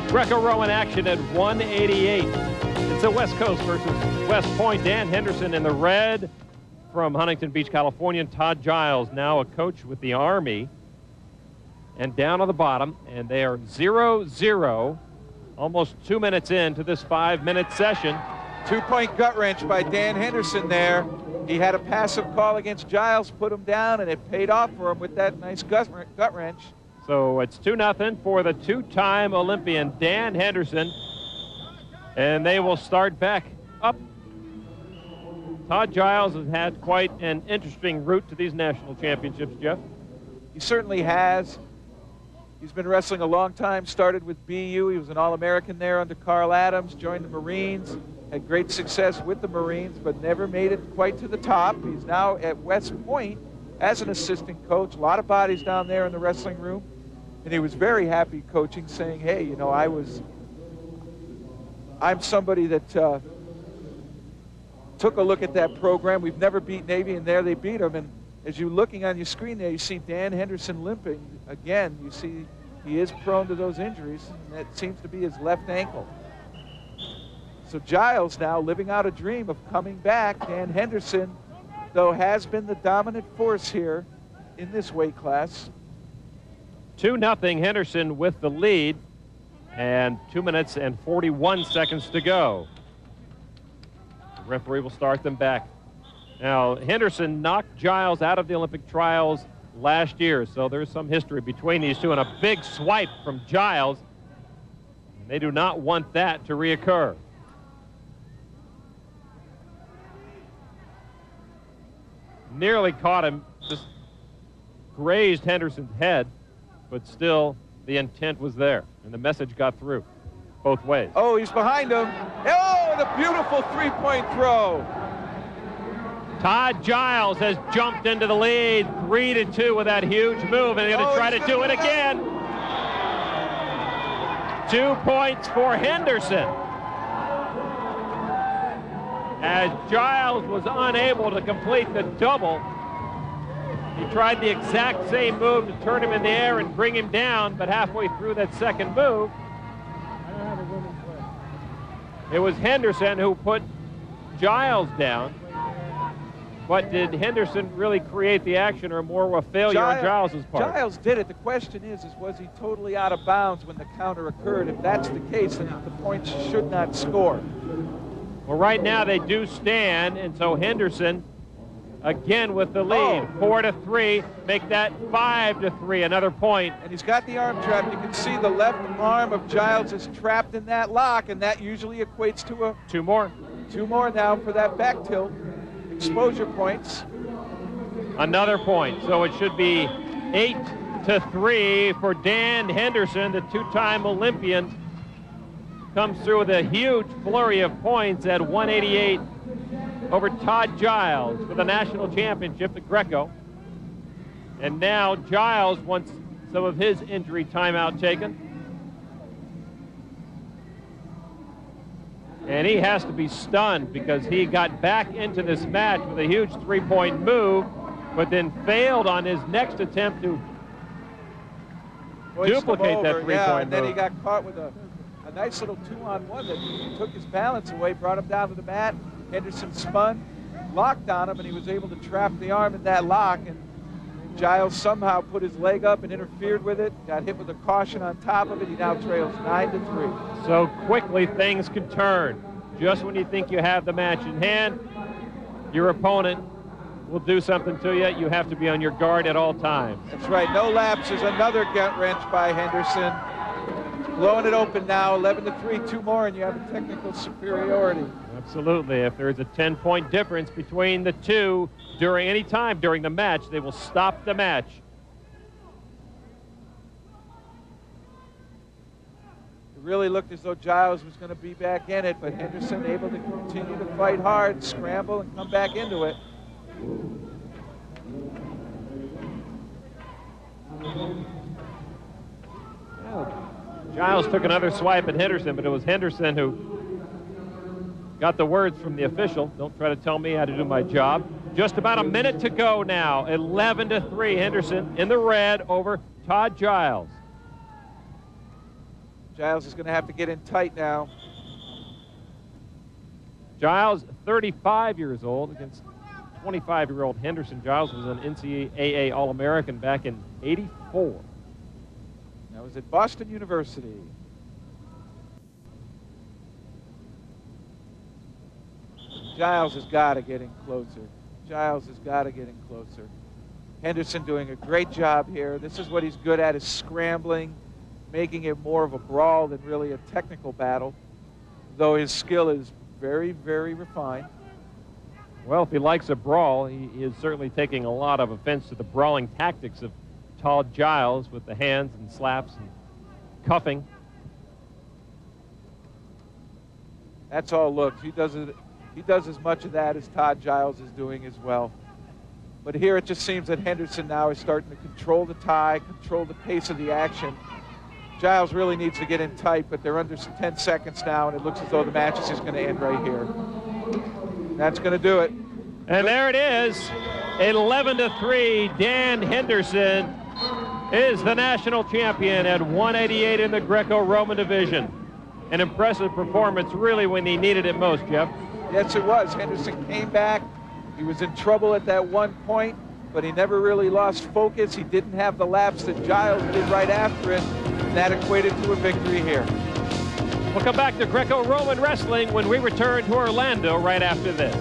Greco-Roman action at 188. It's the West Coast versus West Point. Dan Henderson in the red from Huntington Beach, California. And Tod Giles, now a coach with the Army. And down on the bottom, and they are 0-0, almost 2 minutes into this 5-minute session. Two-point gut wrench by Dan Henderson there. He had a passive call against Giles, put him down, and it paid off for him with that nice gut wrench. So it's 2-0 for the two-time Olympian Dan Henderson. And they will start back up. Tod Giles has had quite an interesting route to these national championships, Jeff. He certainly has. He's been wrestling a long time, started with BU. He was an All-American there under Carl Adams, joined the Marines, had great success with the Marines, but never made it quite to the top. He's now at West Point as an assistant coach. A lot of bodies down there in the wrestling room. And he was very happy coaching, saying, hey, you know, I'm somebody that took a look at that program. We've never beat Navy, and there they beat them. And as you're looking on your screen there, you see Dan Henderson limping. Again, you see he is prone to those injuries, and that seems to be his left ankle. So Giles now living out a dream of coming back. Dan Henderson, though, has been the dominant force here in this weight class. 2-0 Henderson with the lead, and 2 minutes and 41 seconds to go. The referee will start them back. Now, Henderson knocked Giles out of the Olympic trials last year, so there's some history between these two, and a big swipe from Giles. They do not want that to reoccur. Nearly caught him, just grazed Henderson's head, but still the intent was there, and the message got through both ways. Oh, he's behind him. Oh, the beautiful three-point throw. Tod Giles has jumped into the lead, 3-2 with that huge move, and they're going to try to do it again. 2 points for Henderson. As Giles was unable to complete the double, he tried the exact same move to turn him in the air and bring him down, but halfway through that second move, it was Henderson who put Giles down. But did Henderson really create the action, or more of a failure on Giles' part? Giles did it. The question is was he totally out of bounds when the counter occurred? If that's the case, then the points should not score. Well, right now they do stand, and so Henderson again with the lead. 4-3, make that 5-3, another point. And he's got the arm trap. You can see the left arm of Giles is trapped in that lock, and that usually equates to a... 2 more. 2 more now for that back tilt. Exposure points. Another point, so it should be 8-3 for Dan Henderson, the two-time Olympian. Comes through with a huge flurry of points at 188 over Tod Giles for the national championship, the Greco. And now Giles wants some of his injury timeout taken. And he has to be stunned because he got back into this match with a huge three-point move, but then failed on his next attempt to duplicate that three-point move. And then he got caught with a nice little 2-on-1 that took his balance away, brought him down to the mat. Henderson spun, locked on him, and he was able to trap the arm in that lock. And Giles somehow put his leg up and interfered with it, got hit with a caution on top of it. He now trails 9-3. So quickly things can turn. Just when you think you have the match in hand, your opponent will do something to you. You have to be on your guard at all times. That's right. No lapses. Another gut wrench by Henderson. Blowing it open now, 11-3, 2 more, and you have a technical superiority. Absolutely. If there is a 10-point difference between the two during any time during the match, they will stop the match. It really looked as though Giles was going to be back in it, but Henderson able to continue to fight hard, scramble, and come back into it. Giles took another swipe at Henderson, but it was Henderson who got the words from the official. Don't try to tell me how to do my job. Just about a minute to go now. 11-3, Henderson in the red over Tod Giles. Giles is going to have to get in tight now. Giles, 35 years old, against 25-year-old Henderson. Giles was an NCAA All-American back in '84. That was at Boston University. Giles has got to get in closer. Giles has got to get in closer. Henderson doing a great job here. This is what he's good at, is scrambling, making it more of a brawl than really a technical battle, though his skill is very, very refined. Well, if he likes a brawl, he is certainly taking a lot of offense to the brawling tactics of Tod Giles with the hands and slaps and cuffing. That's all looks. He does as much of that as Tod Giles is doing as well. But here it just seems that Henderson now is starting to control the tie, control the pace of the action. Giles really needs to get in tight, but they're under 10 seconds now, and it looks as though the match is just going to end right here. That's going to do it. And there it is, 11-3. Dan Henderson is the national champion at 188 in the Greco-Roman division. An impressive performance, really, when he needed it most, Jeff. Yes, it was. Henderson came back. He was in trouble at that one point, but he never really lost focus. He didn't have the lapse that Giles did right after it, and that equated to a victory here. We'll come back to Greco-Roman wrestling when we return to Orlando right after this.